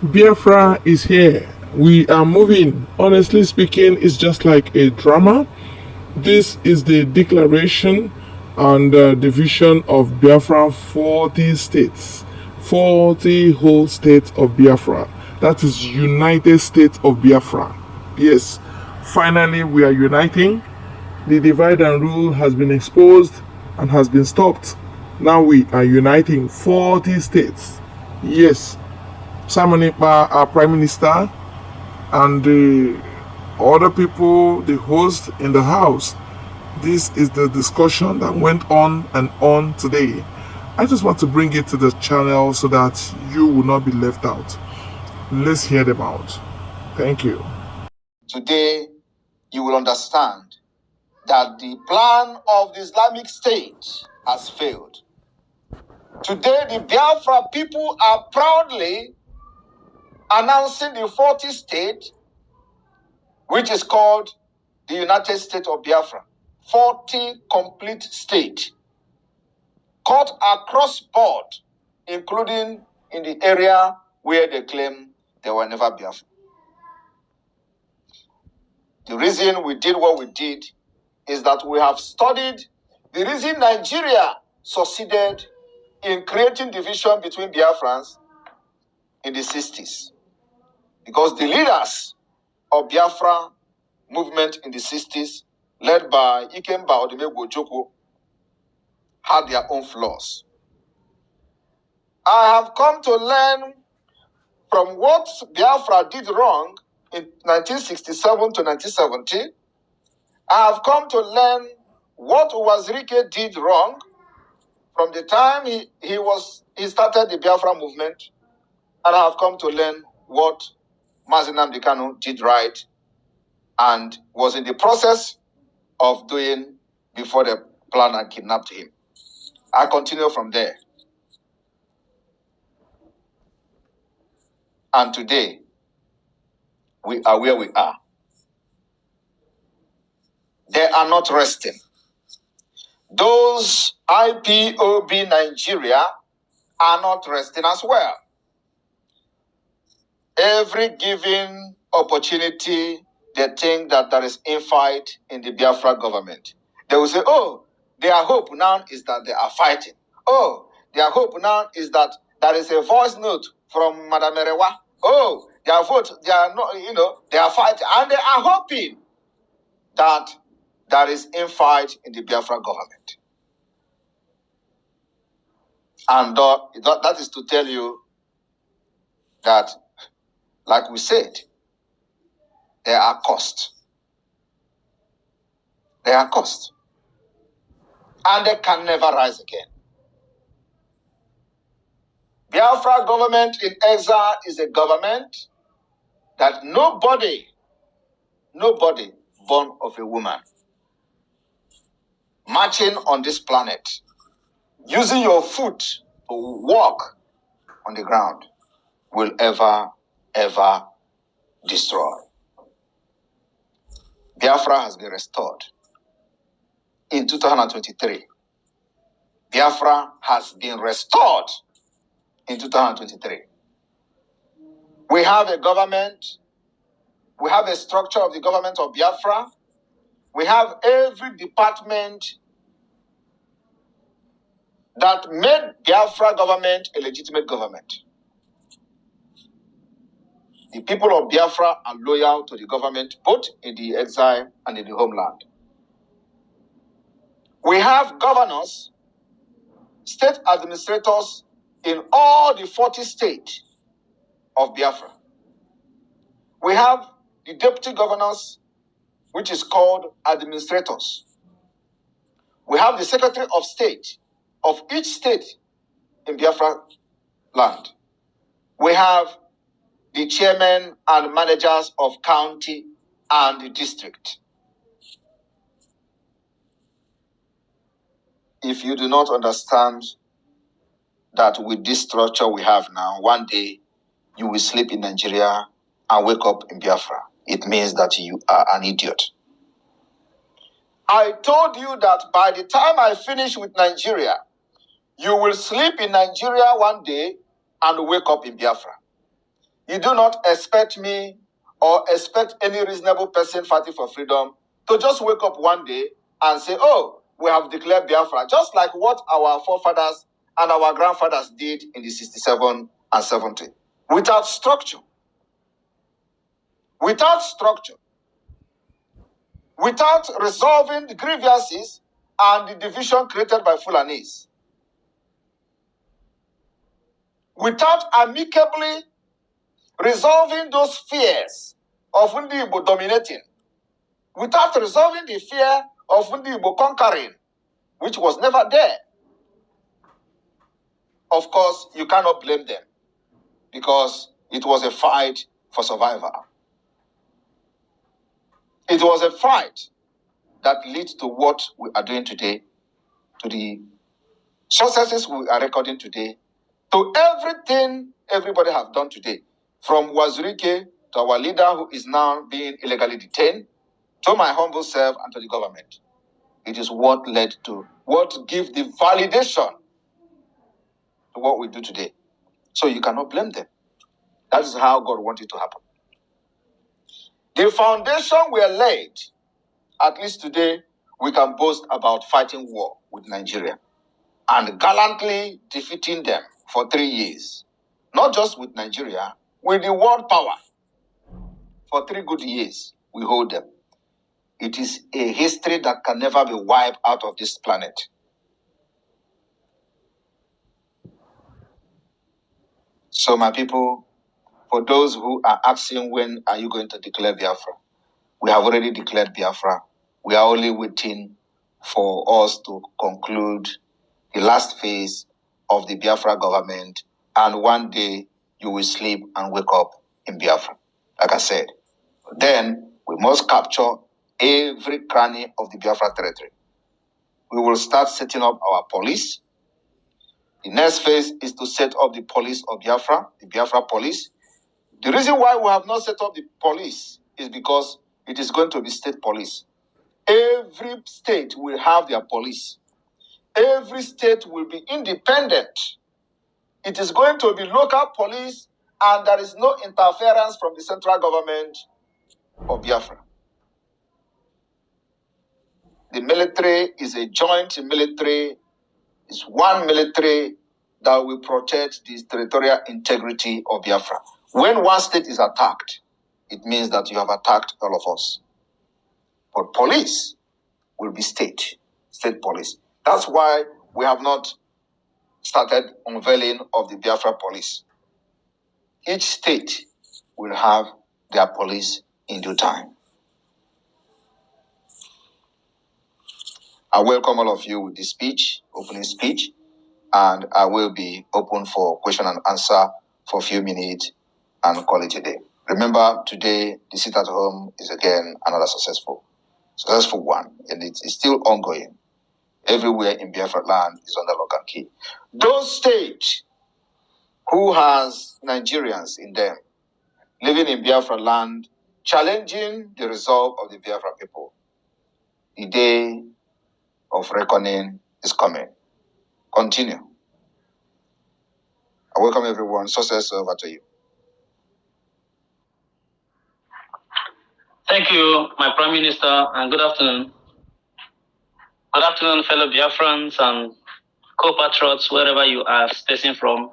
Biafra is here. We are moving. Honestly speaking, it's just like a drama. This is the declaration and division of Biafra 40 states. 40 whole states of Biafra. That is United States of Biafra. Yes, finally we are uniting. The divide and rule has been exposed and has been stopped. Now we are uniting 40 states. Yes, Simon Ekpa, our Prime Minister, and the other people, the host in the House. This is the discussion that went on and on today. I just want to bring it to the channel so that you will not be left out. Let's hear them out. Thank you. Today, you will understand that the plan of the Islamic State has failed. Today, the Biafra people are proudly announcing the 40th state, which is called the United States of Biafra. 40 complete states, cut across board, including in the area where they claim they were never Biafra. The reason we did what we did is that we have studied the reason Nigeria succeeded in creating division between Biafrans in the 60s. Because the leaders of Biafra movement in the 60s, led by Ikemba Odumegwu Ojukwu, had their own flaws. I have come to learn from what Biafra did wrong in 1967 to 1970. I have come to learn what Wazirike did wrong from the time he started the Biafra movement, and I have come to learn what Mazi Nnamdi Kanu did right and was in the process of doing before they planned and kidnapped him. I continue from there. And today, we are where we are. They are not resting. Those IPOB Nigeria are not resting as well. Every given opportunity, they think that there is infight in the Biafra government. They will say, oh, their hope now is that they are fighting. Oh, their hope now is that there is a voice note from Madame Erewa. Oh, their vote, they are not, they are fighting. And they are hoping that there is infight in the Biafra government. And that is to tell you that, like we said, there are costs. They are costs. And they can never rise again. Biafra government in exile is a government that nobody born of a woman, marching on this planet, using your foot to walk on the ground, will ever destroy. Biafra has been restored in 2023. Biafra has been restored in 2023. We have a government, we have a structure of the government of Biafra, we have every department that made Biafra government a legitimate government. The people of Biafra are loyal to the government, both in the exile and in the homeland. We have governors, state administrators in all the 40 states of Biafra. We have the deputy governors, which is called administrators. We have the secretary of state of each state in Biafra land. We have the chairmen and managers of county and the district. If you do not understand that with this structure we have now, one day you will sleep in Nigeria and wake up in Biafra. It means that you are an idiot. I told you that by the time I finish with Nigeria, you will sleep in Nigeria one day and wake up in Biafra. You do not expect me or expect any reasonable person fighting for freedom to just wake up one day and say, oh, we have declared Biafra, just like what our forefathers and our grandfathers did in the 67 and 70. Without structure. Without structure. Without resolving the grievances and the division created by Fulanis. Without amicably resolving those fears of Ndi Igbo dominating, without resolving the fear of Ndi Igbo conquering, which was never there. Of course, you cannot blame them because it was a fight for survival. It was a fight that leads to what we are doing today, to the successes we are recording today, to everything everybody have done today, from Wazirike to our leader who is now being illegally detained, to my humble self and to the government. It is what led to, what gives the validation to what we do today. So you cannot blame them. That is how God wanted to happen. The foundation were laid. At least today, we can boast about fighting war with Nigeria and gallantly defeating them for 3 years. Not just with Nigeria, with the world power. For 3 good years, we hold them. It is a history that can never be wiped out of this planet. So my people, for those who are asking when are you going to declare Biafra, we have already declared Biafra. We are only waiting for us to conclude the last phase of the Biafra government, and one day you will sleep and wake up in Biafra. Like I said, then we must capture every cranny of the Biafra territory. We will start setting up our police. The next phase is to set up the police of Biafra, the Biafra police. The reason why we have not set up the police is because it is going to be state police. Every state will have their police. Every state will be independent. It is going to be local police, and there is no interference from the central government of Biafra. The military is a joint military. It's one military that will protect the territorial integrity of Biafra. When one state is attacked, it means that you have attacked all of us. But police will be state police. That's why we have not started unveiling of the Biafra police. Each state will have their police in due time. I welcome all of you with this speech, opening speech, and I will be open for question and answer for a few minutes and call it a day. Remember, today, the sit at home is again another successful one, and it is still ongoing. Everywhere in Biafra land is under lock and key. Those states who has Nigerians in them living in Biafra land, challenging the resolve of the Biafra people, the day of reckoning is coming. Continue. I welcome everyone. Success, over to you. Thank you, my Prime Minister, and good afternoon. Good afternoon, fellow Biafrans and co-patriots, wherever you are spacing from.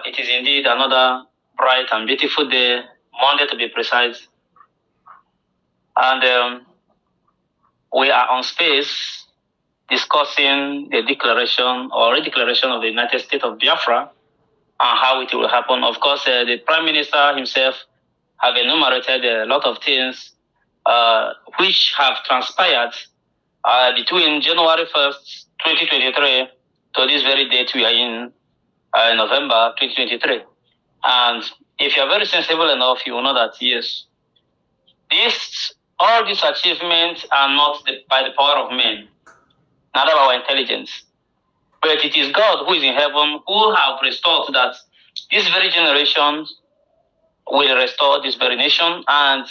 It is indeed another bright and beautiful day, Monday to be precise. And we are on space discussing the declaration or redeclaration of the United States of Biafra and how it will happen. Of course, the Prime Minister himself have enumerated a lot of things which have transpired between January 1st, 2023 to this very date we are in November 2023. And if you are very sensible enough, you will know that, yes, all these achievements are not by the power of men, neither by our intelligence. But it is God who is in heaven who have restored that this very generation will restore this very nation, and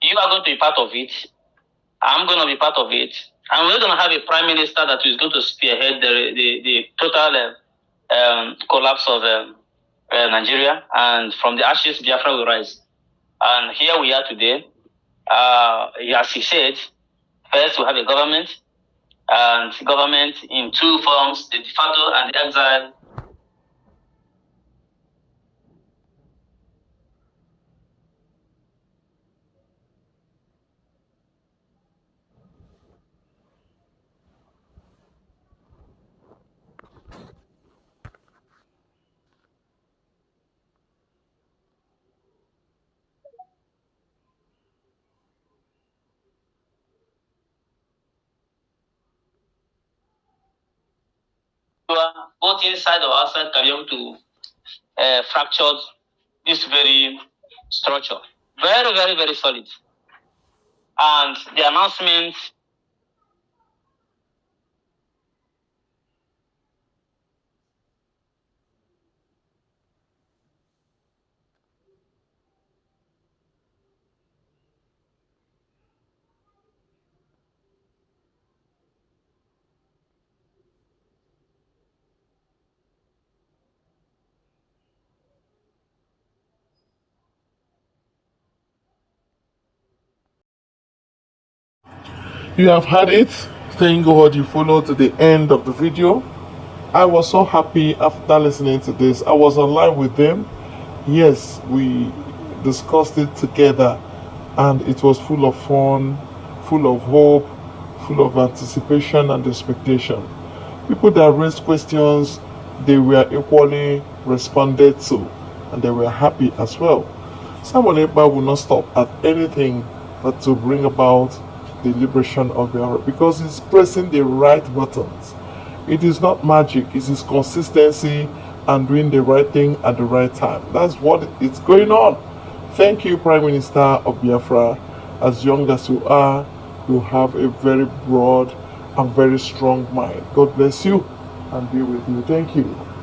you are going to be part of it. I'm going to be part of it. And we're going to have a prime minister that is going to spearhead the total collapse of Nigeria, and from the ashes, Biafra will rise. And here we are today. As he said, first we have a government, and government in two forms, the de facto and the exile. Both inside or outside can be able to fracture this very structure. Very, very, very solid. And the announcement You have had it. Thank God you followed to the end of the video. I was so happy after listening to this. I was online with them. Yes, we discussed it together, and it was full of fun, full of hope, full of anticipation and expectation. People that raised questions, they were equally responded to, and they were happy as well. Simon Ekpa will not stop at anything but to bring about the liberation of Biafra because he's pressing the right buttons. It is not magic, it is consistency and doing the right thing at the right time. That's what is going on. Thank you, Prime Minister of Biafra. As young as you are, you have a very broad and very strong mind. God bless you and be with you. Thank you.